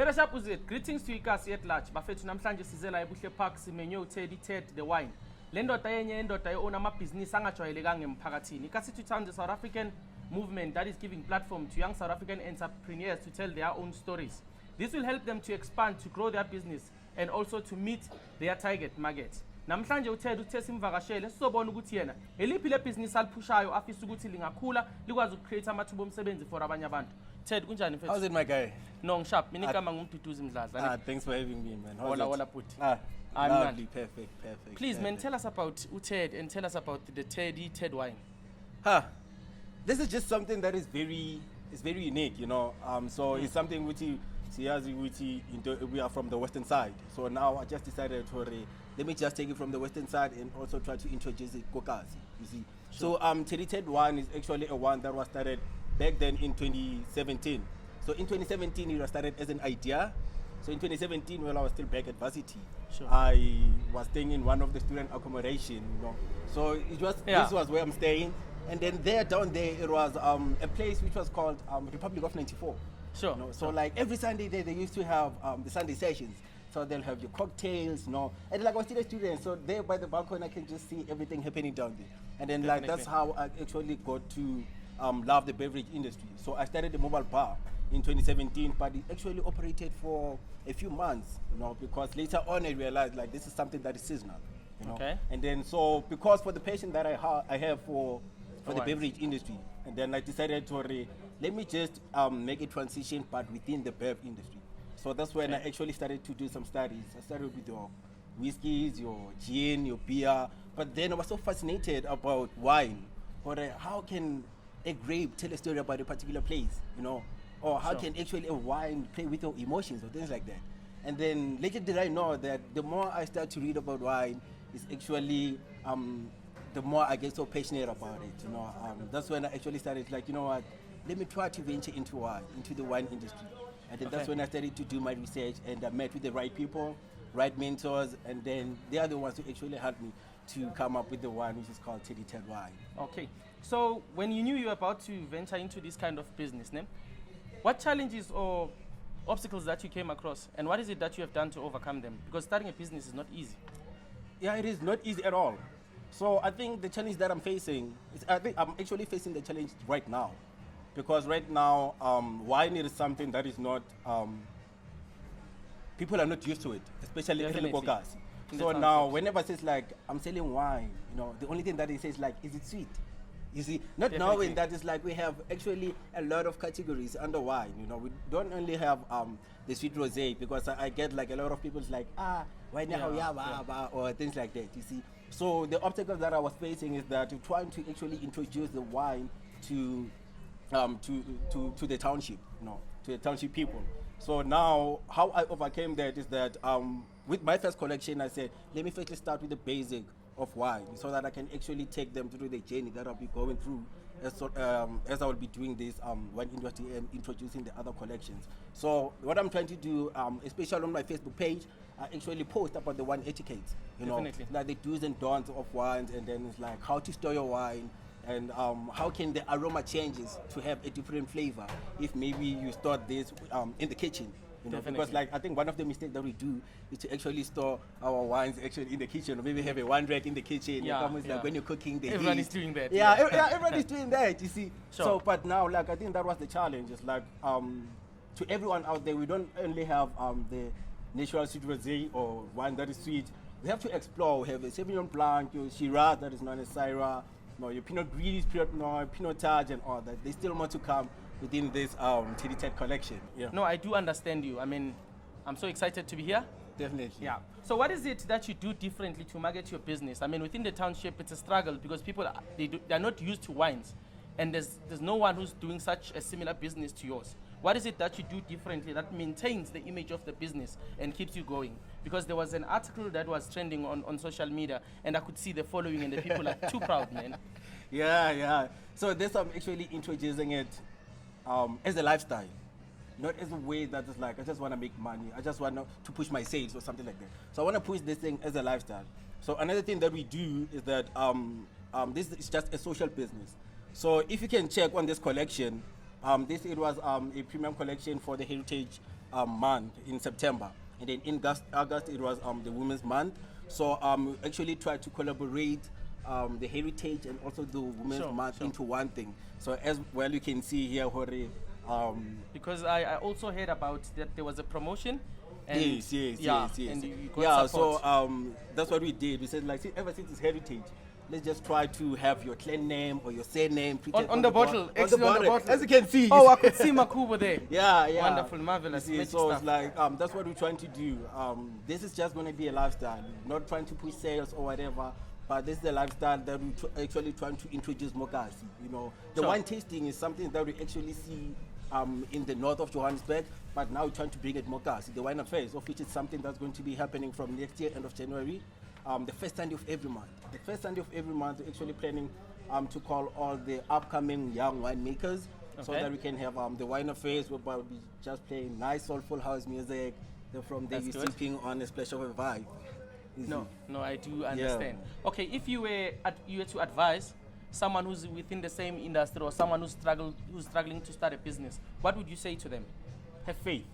Fellowship was it. Greetings to you guys at large. Bafethu namhlanje sizela eBuhle Park simenye uThedi Ted the wine. Le ndoda yenye indoda eyona amabhizinisi angajwayelekanga emphakathini. Ikasithi town the South African movement that is giving platform to young South African entrepreneurs to tell their own stories. This will help them to expand, to grow their business and also to meet their target market. Namhlanje uThedi uthe simvakashele sizobona ukuthi yena eliphi le business aliphushayo afisa ukuthi lingakhula likwazi ukcreate amathuba omsebenzi for abanye abantu. Ted, kunjani mfethu? How's it, my guy? No, sharp. Mina igama ngumduduzi Mdladla. Thanks for having me, man. Hola puti. I'm lovely, perfect. Please, perfect. man, tell us about uTed and tell us about the Ted wine. This is just something that is very unique, you know. So it's something which we are from the western side. So now I just decided to let me just take it from the western side and also try to introduce it kokazi, you see. Sure. So Ted wine is actually a wine that was started back then in 2017. So in 2017 it was started as an idea. So in 2017 while I was still back at varsity, sure, I was staying in one of the student accommodation, you know. So it was this was where I'm staying. And then down there it was a place which was called Republic of 94. Sure. You know? So like every Sunday there they used to have the Sunday sessions. So they'll have your cocktails, you know. And like I was still a student, so there by the balcony I can just see everything happening down there. And then like that's how I actually got to love the beverage industry. So I started a mobile bar in 2017, but it actually operated for a few months, you know, because later on I realized like this is something that is seasonal, you know. Okay. And then so because for the passion that I have for the beverage industry, and then I decided to let me just make a transition, but within the bev industry. So that's when I actually started to do some studies. I started with your whiskeys, your gin, your beer, but then I was so fascinated about wine. Or how can a grape tell a story about a particular place, you know? Or how can actually a wine play with your emotions or things like that? And then later did I know that the more I start to read about wine, is actually the more I get so passionate about it, you know. That's when I actually started like, you know what, let me try to venture into the wine industry. And then that's when I started to do my research and I met with the right people, right mentors, and then they are the ones who actually helped me to come up with the wine which is called Ted wine. Okay, so when you knew you were about to venture into this kind of business, what challenges or obstacles that you came across, and what is it that you have done to overcome them? Because starting a business is not easy. Yeah, it is not easy at all. So I think the challenge that I'm facing is, I think I'm actually facing the challenge right now. Because right now, wine is something that is not, people are not used to it, especially Ekurhuleni. So now, whenever it says like, I'm selling wine, you know, the only thing that it says like, is it sweet? You see, not knowing that it's like we have actually a lot of categories under wine, you know. We don't only have the sweet rosé, because I get like a lot of people's like, wine or things like that, you see. So the obstacles that I was facing is that trying to actually introduce the wine to the township, you know, to the township people. So now, how I overcame that is that with my first collection, I said, let me first start with the basic of wine, so that I can actually take them through the journey that I'll be going through as I will be doing this wine industry and introducing the other collections. So what I'm trying to do, especially on my Facebook page, I actually post about the wine etiquette, you know, like the do's and don'ts of wines, and then it's like how to store your wine, and how can the aroma changes to have a different flavor if maybe you store this in the kitchen, you know. Because like I think one of the mistakes that we do is to actually store our wines actually in the kitchen, or maybe have a wine rack in the kitchen. Like when you're cooking, everyone is doing that. Everyone is doing that, you see. So but now, like I think that was the challenge. It's like to everyone out there, we don't only have the natural sweet rosé or wine that is sweet. We have to explore. We have a Sauvignon Blanc, your Shiraz that is known as Syrah, your Pinot Gris, Pinotage, and all that. There's still more to come within this Ted collection. Yeah. No, I do understand you. I mean, I'm so excited to be here. Definitely. Yeah. So what is it that you do differently to market your business? I mean, within the township, it's a struggle because people, they're not used to wines. And there's no one who's doing such a similar business to yours. What is it that you do differently that maintains the image of the business and keeps you going? Because there was an article that was trending on social media, and I could see the following, and the people are too proud, man. Yeah. So this I'm actually introducing it as a lifestyle, not as a way that is like I just want to make money, I just want to push my sales or something like that. So I want to push this thing as a lifestyle. So another thing that we do is that this is just a social business. So if you can check on this collection, it was a premium collection for the heritage month in September, and then in August it was the Women's Month. So we actually tried to collaborate the heritage and also the Women's Month into one thing. So as well, you can see here, Hore. Because I also heard about that there was a promotion. And yes. And you got support. So that's what we did. We said, like, ever since it's heritage, let's just try to have your clan name or your surname on the bottle. On the bottle. As you can see. Oh, I could see Makubo there. Yeah. Wonderful, marvelous. So stuff. it's like that's what we're trying to do. This is just going to be a lifestyle, not trying to push sales or whatever. But this is the lifestyle that we're actually trying to introduce Mokasi. You know, the wine tasting is something that we actually see in the north of Johannesburg, but now we're trying to bring it Mokasi. The wine affairs, of which is something that's going to be happening from next year, end of January. The first Sunday of every month. The first Sunday of every month, we're actually planning to call all the upcoming young winemakers so that we can have the wine affairs where we'll be just playing nice soulful house music. Then from there, you're sipping on a splash of a vibe. No, I do understand. Yeah. Okay, if you were to advise someone who's within the same industry or someone who's struggling to start a business, what would you say to them? Have faith.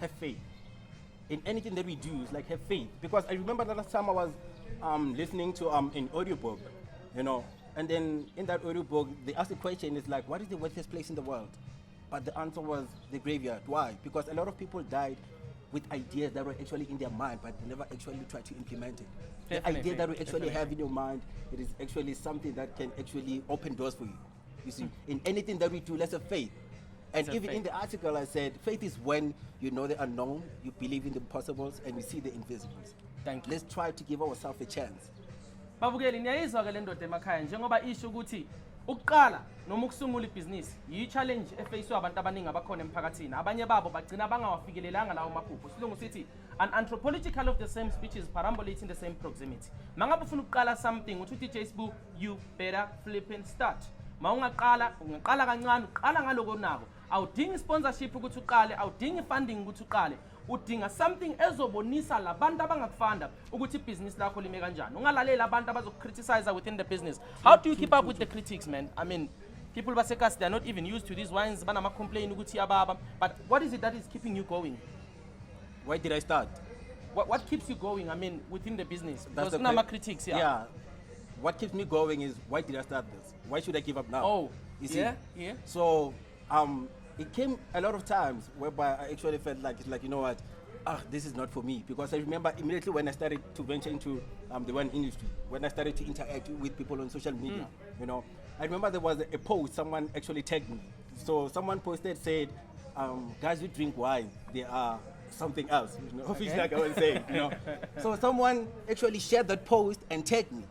Have faith. In anything that we do, it's like have faith. Because I remember the last time I was listening to an audiobook, you know, and then in that audiobook, they asked the question, it's like, what is the wealthiest place in the world? But the answer was the graveyard. Why? Because a lot of people died with ideas that were actually in their mind, but they never actually tried to implement it. The idea that we actually have in your mind, it is actually something that can actually open doors for you. You see, in anything that we do, let's have faith. And even in the article, I said, faith is when you know the unknown, you believe in the impossibles, and you see the invisibles. Thank you. Let's try to give ourselves a chance. Babukeli niyayizwa ke le ndoda emakhaya njengoba isho ukuthi ukuqala noma ukusungula ibhizinisi yi-challenge efacwe abantu abaningi abakhona emphakathini. Abanye babo bagcina bangawafikelelanga lawo maphupho. Silungu sithi an anthropological of the same species perambulate in the same proximity. Mangabe ufuna ukuqala something uthi DJ Sbu, you better flip and start. Ungaqala kancane, uqala ngaloko nako. Awudingi sponsorship ukuthi uqale, awudingi funding ukuthi uqale. Udinga something ezobonisa labantu abangakufanda ukuthi ibhizinisi lakho lime kanjani. Ungalalela abantu abazokcriticize within the business. How do you keep up with the critics, man? I mean, people basekas, they're not even used to these wines. Banama complain ukuthi ababa. But what is it that is keeping you going? Why did I start? What keeps you going? I mean, within the business. That's because the critics. Yeah. What keeps me going is why did I start this? Why should I give up now? Oh, you see? Yeah. So it came a lot of times whereby I actually felt like it's like, you know what, this is not for me. Because I remember immediately when I started to venture into the wine industry, when I started to interact with people on social media, you know, I remember there was a post, someone actually tagged me. So someone posted, said, guys who drink wine, they are something else, you know, which like I was saying, you know. So someone actually shared that post and tagged me,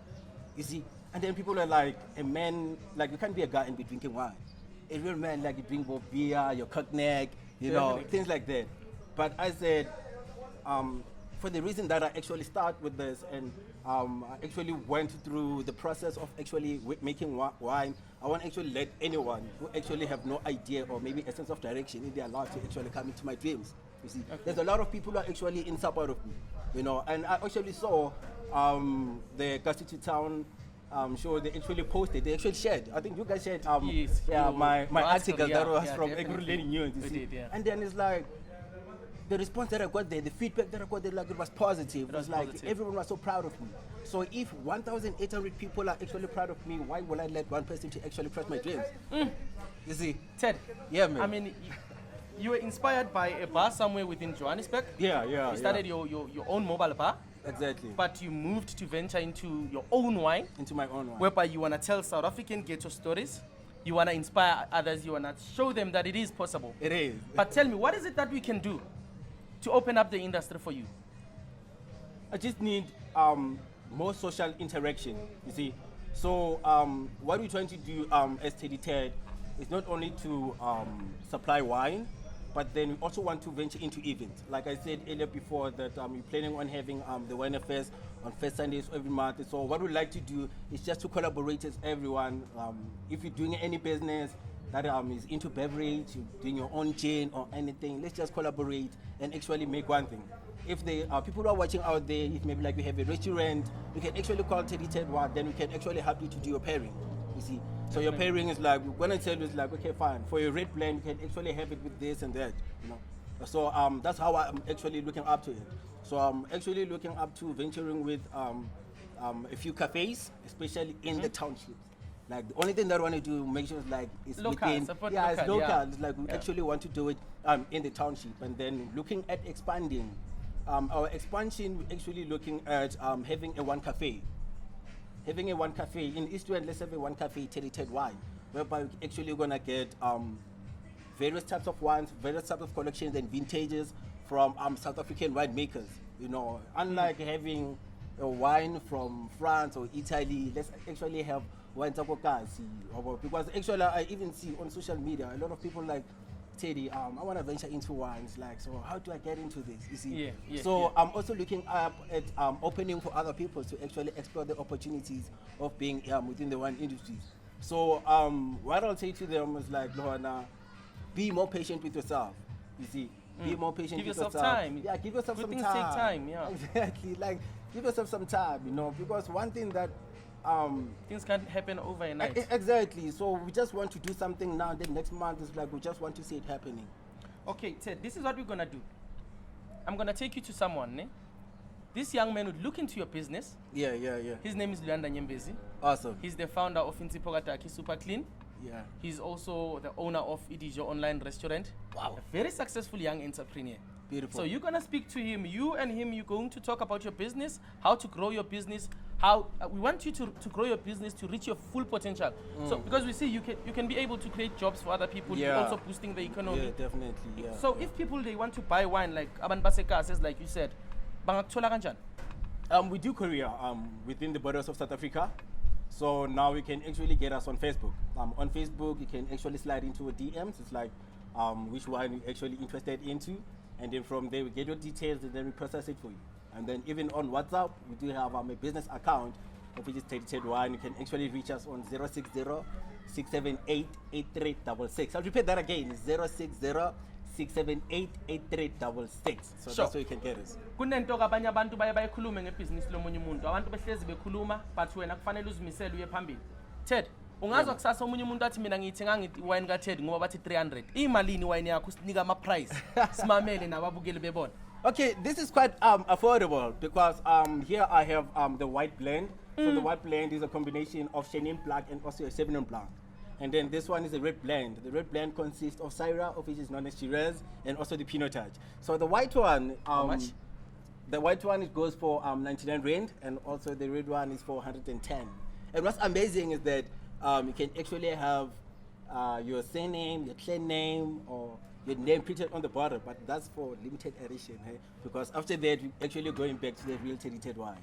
you see. And then people are like, a man, like you can't be a guy and be drinking wine. A real man, like you drink more beer, your cognac, you know, things like that. But I said, for the reason that I actually start with this and I actually went through the process of actually making wine, I want to actually let anyone who actually have no idea or maybe a sense of direction in their life to actually come into my dreams. You see, there's a lot of people who are actually in support of me, you know, and I actually saw the Ghetto Town show. They actually posted, they actually shared, I think you guys shared my article that was from Ekurhuleni News, you see. And then it's like the response that I got there, the feedback that I got there, like it was positive. It was like everyone was so proud of me. So if 1,800 people are actually proud of me, why will I let one person to actually crush my dreams? You see, Ted. Yeah, man. I mean, you were inspired by a bar somewhere within Johannesburg. Yeah. You started your own mobile bar. Exactly. But you moved to venture into your own wine. Into my own wine. Whereby you want to tell South African ghetto stories. You want to inspire others. You want to show them that it is possible. It is. But tell me, what is it that we can do to open up the industry for you? I just need more social interaction, you see. So what we're trying to do as Phetedi Ted is not only to supply wine, but then we also want to venture into events. Like I said earlier before, that we're planning on having the wine affairs on first Sundays every month. So what we'd like to do is just to collaborate with everyone. If you're doing any business that is into beverage, you're doing your own gin or anything, let's just collaborate and actually make one thing. If the people who are watching out there, if maybe like you have a restaurant, you can actually call Phetedi Ted one, then we can actually help you to do your pairing, you see. So your pairing is like, we're gonna tell you, it's like, okay, fine, for your red blend, you can actually have it with this and that, you know. So that's how I'm actually looking up to it. So I'm actually looking up to venturing with a few cafes, especially in the townships. Like the only thing that I want to do, make sure like it's Local, within, support yeah, it's local, local. yeah. It's like we Yeah. actually want to do it in the township, and then looking at expanding. Our expansion, we're actually looking at having a one cafe. Having a one cafe in East End, let's have a one cafe, Ted wine, whereby we're actually gonna get various types of wines, various types of collections and vintages from South African winemakers. You know, unlike having a wine from France or Italy, let's actually have wine because actually I even see on social media a lot of people like Teddy, I want to venture into wines. Like, so how do I get into this? You see, Yeah. I'm also looking up at opening for other people to actually explore the opportunities of being within the wine industry. So what I'll say to them is like, Lohana, be more patient with yourself. You see, be more patient Give with yourself yourself. time. Yeah, give yourself Good some things time. take time, yeah. Exactly. Like, give yourself some time. You know, because one thing that Things can't happen overnight. exactly. So we just want to do something now. Then next month is like we just want to see it happening. Okay, Ted, this is what we're gonna do. I'm gonna take you to someone, ne? This young man would look into your business. Yeah. His name is Luyanda Nyembezi. Awesome. He's the founder of Insipogataki Super Clean. Yeah. He's also the owner of Idijo Online Restaurant. Wow. A very successful young entrepreneur. Beautiful. So you're gonna speak to him. You and him, you're going to talk about your business, how to grow your business, how we want you to grow your business to reach your full potential. So because we see you can be able to create jobs for other people, Yeah. also boosting the economy. Yeah, definitely. Yeah. So if people they want to buy wine like Aban Baseka says, like you said, bangakuthola kanjani? We do Korea within the borders of South Africa. So now you can actually get us on Facebook. On Facebook, you can actually slide into a DMs. It's like which one you're actually interested into. And then from there, we get your details and then we process it for you. And then even on WhatsApp, we do have a business account, which is Ted1. You can actually reach us on 060-678-8366. I'll repeat that again, 060-678-8366. So Sure. that's where you can get us. Kunento abanye abantu baye bayikhulume ngebhizinisi lomunye umuntu. Abantu behlezi bekhuluma but wena kufanele uzimisele uye phambili. Ted, ungazwa kusasa omunye umuntu athi mina ngiyithenga iwine ka Ted ngoba bathi 300. Imalini iwine yakho sinika ama price. Simamele nababukeli bebona. Okay, this is quite affordable because here I have the white blend. So the white blend is a combination of Chenin Blanc and also a Sauvignon Blanc. And then this one is a red blend. The red blend consists of Syrah, of which is known as Shiraz, and also the Pinotage. So the white one, How much? The white one it goes for 99 rand, and also the red one is for 110. And what's amazing is that you can actually have your surname, your clan name, or your name printed on the bottle, but that's for limited edition, because after that we're actually going back to the real Ted wine.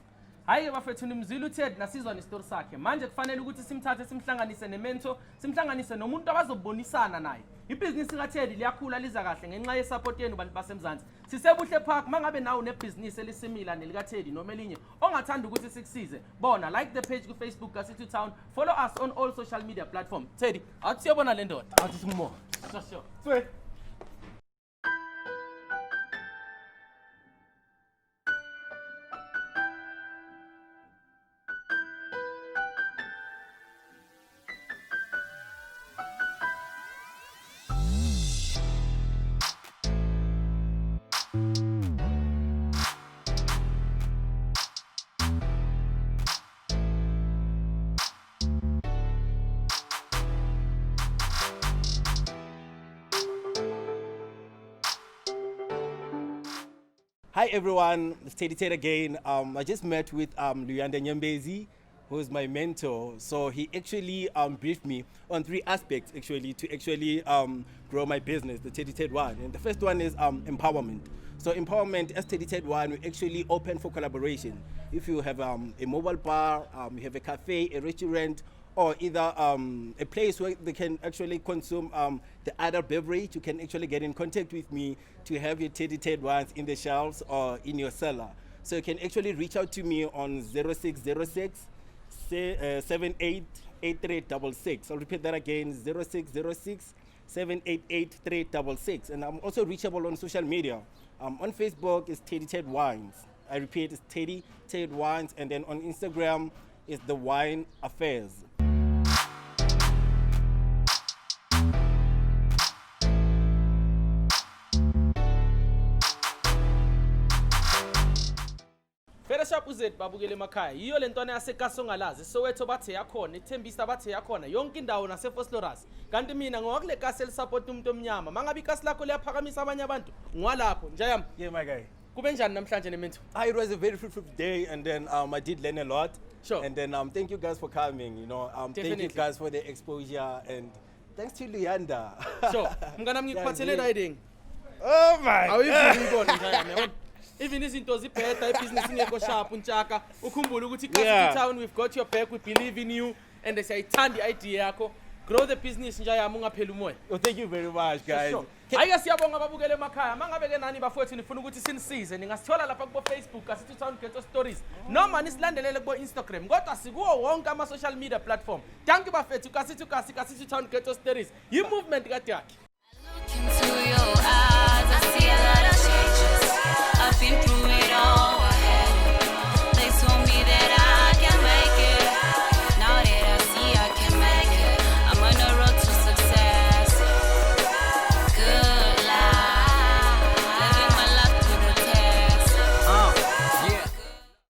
Hayi bafethu nimzile uTed nasizwa nestori sakhe. Manje kufanele ukuthi simthathe simhlanganise nemento, simhlanganise nomuntu abazobonisana naye. Ibhizinisi kaTed liyakhula liza kahle ngenxa yesupport yenu bantu basemzansi. Sisebuhle Park mangabe nawe nebhizinisi elisimila nelika Ted noma elinye ongathanda ukuthi sikusize. Bona like the page ku Facebook City Town, follow us on all social media platforms. Ted, athi siyabona le ndoda. Athi simo. Sure. Sweet. Hi everyone, it's Ted again. I just met with Luyanda Nyembezi, who is my mentor. So he actually briefed me on 3 aspects actually to actually grow my business, the Ted one. And the first one is empowerment. So empowerment as Ted one, we actually open for collaboration. If you have a mobile bar, you have a cafe, a restaurant, or either a place where they can actually consume the other beverage, you can actually get in contact with me to have your Ted ones in the shelves or in your cellar. So you can actually reach out to me on 0606 788-8366. I'll repeat that again, 0606 788-8366. And I'm also reachable on social media. On Facebook, it's Ted Wines. I repeat, it's Ted Wines. And then on Instagram, it's The Wine Affairs. Shop Z babukele emakhaya yiyo lentwana yasekasongalazi Soweto bathe yakhona ithembisa bathe yakhona yonke indawo naseFosloras kanti mina ngokule kasi elisupport umuntu omnyama mangabe ikasi lakho liyaphakamisa abanye abantu ngwalapho njayami Yeah, my guy. kube njani namhlanje nementu It was a very fruitful day, and then I did learn a lot. Sure. And then thank you guys for coming. You know, thank Definitely. you guys for the exposure, and thanks to Leander. sure mngana ngikuphathele Yeah. riding Oh my. awuyivuni ibona njayami yabona even izinto zibheda ibusiness ingekho sharp untshaka ukhumbule ukuthi Castle Town we've got your back we believe in you and siyayithanda idea yakho grow the business njayami ungapheli umoya Well, thank you very much, guys. Sure. Ayike siyabonga ababukele emakhaya mangabe ke nani bafowethu nifuna ukuthi sinisize ningasithola lapha kubo Facebook asithi Town Ghetto Stories noma nisilandelele kubo Instagram kodwa sikuwo wonke ama social media platform thank you bafethu kasithi Town Ghetto Stories yi movement kade yakhe Into your eyes.